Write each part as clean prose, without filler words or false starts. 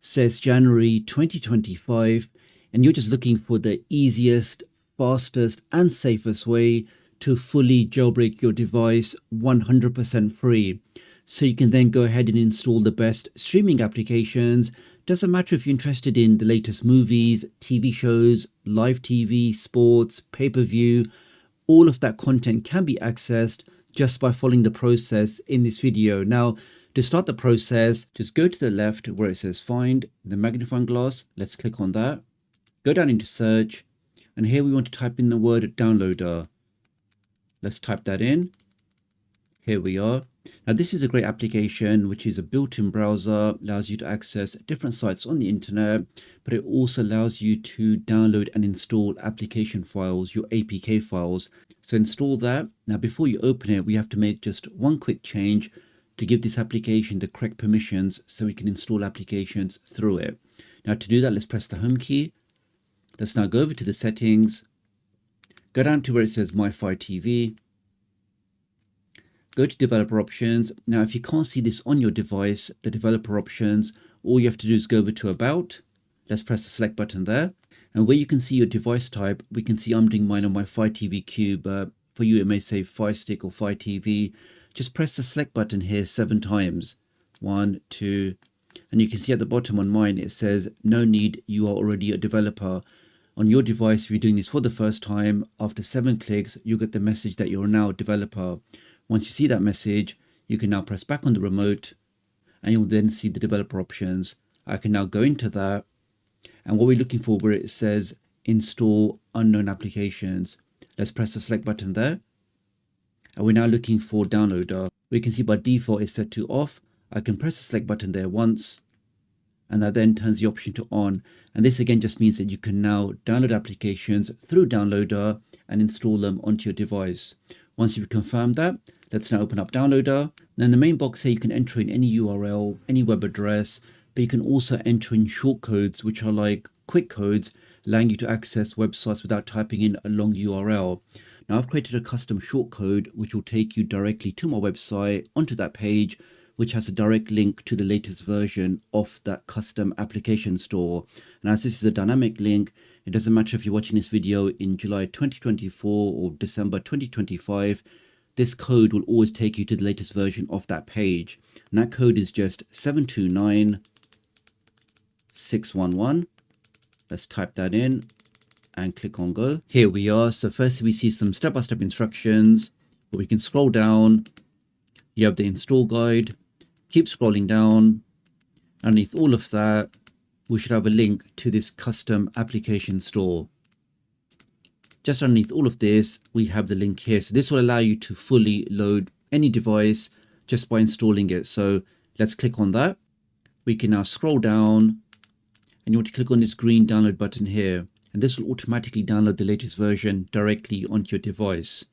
Says January 2025, and you're just looking for the easiest, fastest, and safest way to fully jailbreak your device 100% free. So you can then go ahead and install the best streaming applications. Doesn't matter if you're interested in the latest movies, TV shows, live TV, sports, pay-per-view, all of that content can be accessed just by following the process in this video. Now, to start the process, just go to the left where it says find the magnifying glass. Let's click on that. Go down into search, and here we want to type in the word downloader. Let's type that in. Here we are. Now this is a great application, which is a built-in browser, allows you to access different sites on the internet, but it also allows you to download and install application files, your APK files. So install that. Now before you open it, we have to make just one quick change to give this application the correct permissions so we can install applications through it. Now to do that, let's press the home key. Let's now go over to the settings, go down to where it says MiFi TV, go to developer options. Now if you can't see this on your device, the developer options, all you have to do is go over to about. Let's press the select button there, and where you can see your device type, we can see I'm doing mine on my Fire TV Cube, but for you it may say Firestick or Fire TV. Just press the select button here 7 times. 1, 2, and you can see at the bottom on mine it says no need, you are already a developer. On your device, if you're doing this for the first time, after 7 clicks, you'll get the message that you're now a developer. Once you see that message, you can now press back on the remote, and you'll then see the developer options. I can now go into that, and what we're looking for where it says install unknown applications. Let's press the select button there, and we're now looking for downloader. We can see by default it's set to off. I can press the select button there once, and that then turns the option to on. And this again just means that you can now download applications through downloader and install them onto your device. Once you've confirmed that, let's now open up downloader. Now in the main box here, you can enter in any URL, any web address, but you can also enter in shortcodes, which are like quick codes, allowing you to access websites without typing in a long URL. Now I've created a custom shortcode, which will take you directly to my website, onto that page, which has a direct link to the latest version of that custom application store. And as this is a dynamic link, it doesn't matter if you're watching this video in July 2024 or December 2025, this code will always take you to the latest version of that page. And that code is just 729611. Let's type that in and click on go. Here we are. So first we see some step-by-step instructions, but we can scroll down. You have the install guide. Keep scrolling down. Underneath all of that, we should have a link to this custom application store. Just underneath all of this, we have the link here. So this will allow you to fully load any device just by installing it. So let's click on that. We can now scroll down, and you want to click on this green download button here. And this will automatically download the latest version directly onto your device.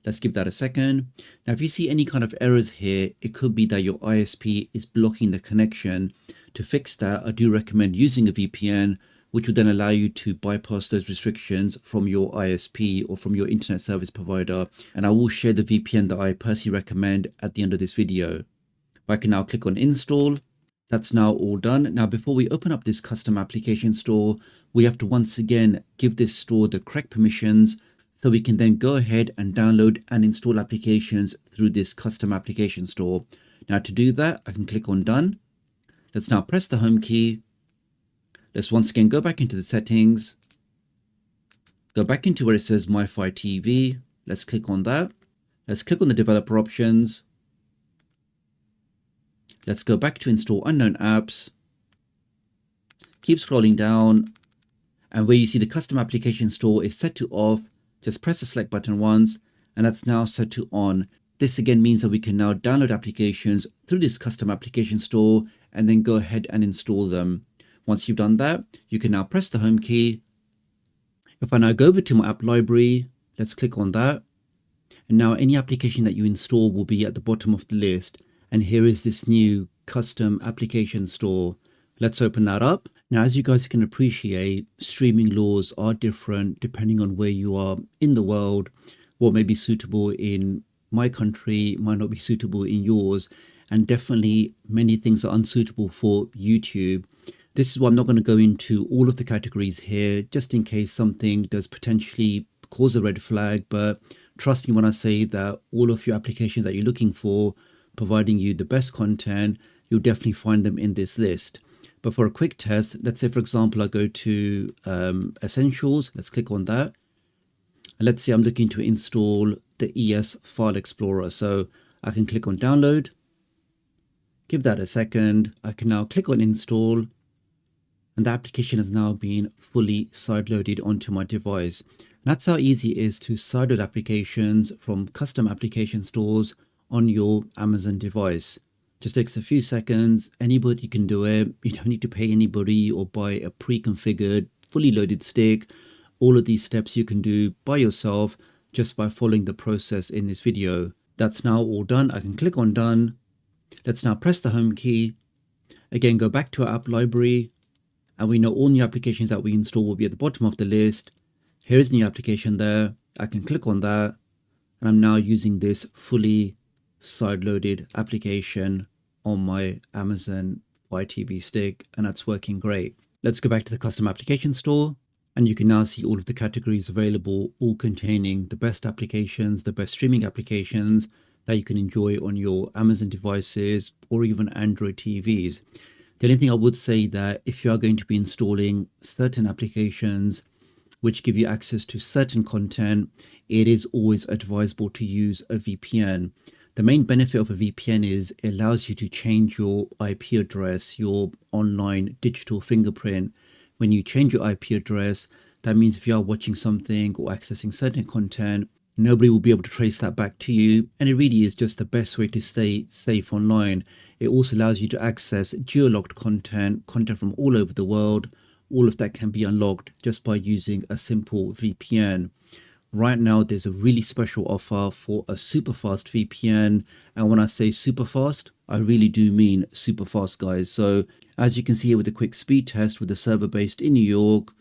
Let's give that a second. Now, if you see any kind of errors here, it could be that your ISP is blocking the connection. To fix that, I do recommend using a VPN, which will then allow you to bypass those restrictions from your ISP or from your internet service provider. And I will share the VPN that I personally recommend at the end of this video. I can now click on install. That's now all done. Now, before we open up this custom application store, we have to once again give this store the correct permissions, so we can then go ahead and download and install applications through this custom application store. Now to do that, I can click on done. Let's now press the home key. Let's once again go back into the settings. Go back into where it says MiFi TV. Let's click on that. Let's click on the developer options. Let's go back to install unknown apps. Keep scrolling down. And where you see the custom application store is set to off, just press the select button once, and that's now set to on. This again means that we can now download applications through this custom application store and then go ahead and install them. Once you've done that, you can now press the home key. If I now go over to my app library, let's click on that. And now any application that you install will be at the bottom of the list. And here is this new custom application store. Let's open that up. Now, as you guys can appreciate, streaming laws are different depending on where you are in the world. What may be suitable in my country might not be suitable in yours. and definitely many things are unsuitable for YouTube. This is why I'm not going to go into all of the categories here, just in case something does potentially cause a red flag. But trust me when I say that all of your applications that you're looking for, providing you the best content, you'll definitely find them in this list. But for a quick test, let's say, for example, I go to Essentials. Let's click on that. And let's say I'm looking to install the ES File Explorer. So I can click on Download. Give that a second. I can now click on Install. And the application has now been fully sideloaded onto my device. And that's how easy it is to sideload applications from custom application stores on your Amazon device. Just takes a few seconds. Anybody can do it. You don't need to pay anybody or buy a pre-configured, fully loaded stick. All of these steps you can do by yourself just by following the process in this video. That's now all done. I can click on Done. Let's now press the Home key. Again, go back to our app library. And we know all new applications that we install will be at the bottom of the list. Here's the new application there. I can click on that. And I'm now using this fully side-loaded application on my Amazon Fire TV stick, and that's working great. Let's go back to the custom application store, and you can now see all of the categories available, all containing the best applications, the best streaming applications that you can enjoy on your Amazon devices or even Android TVs. The only thing I would say that if you are going to be installing certain applications which give you access to certain content, it is always advisable to use a VPN. The main benefit of a VPN is it allows you to change your IP address, your online digital fingerprint. When you change your IP address, that means if you are watching something or accessing certain content, nobody will be able to trace that back to you. And it really is just the best way to stay safe online. It also allows you to access geo-locked content from all over the world. All of that can be unlocked just by using a simple VPN. Right now, there's a really special offer for a super fast VPN. And when I say super fast, I really do mean super fast, guys. So as you can see here with the quick speed test with the server based in New York,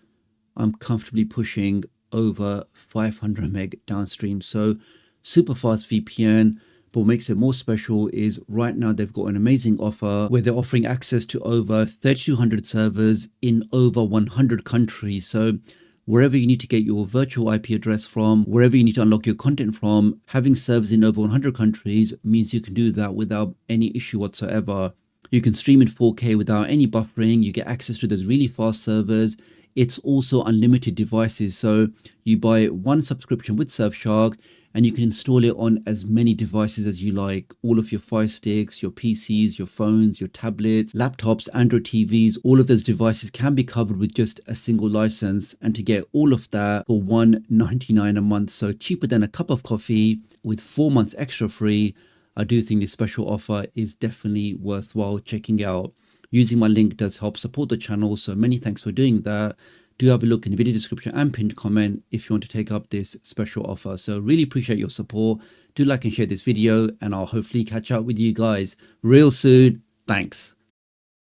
I'm comfortably pushing over 500 meg downstream. So super fast VPN. But what makes it more special is right now they've got an amazing offer where they're offering access to over 3,200 servers in over 100 countries. So wherever you need to get your virtual IP address from, wherever you need to unlock your content from, having servers in over 100 countries means you can do that without any issue whatsoever. You can stream in 4K without any buffering. You get access to those really fast servers. It's also unlimited devices. So you buy one subscription with Surfshark and you can install it on as many devices as you like. All of your Fire Sticks, your PCs, your phones, your tablets, laptops, Android TVs, all of those devices can be covered with just a single license. And to get all of that for $1.99 a month, so cheaper than a cup of coffee with 4 months extra free, I do think this special offer is definitely worthwhile checking out. Using my link does help support the channel, so many thanks for doing that. Do have a look in the video description and pinned comment if you want to take up this special offer. So really appreciate your support. Do like and share this video, and I'll hopefully catch up with you guys real soon. Thanks.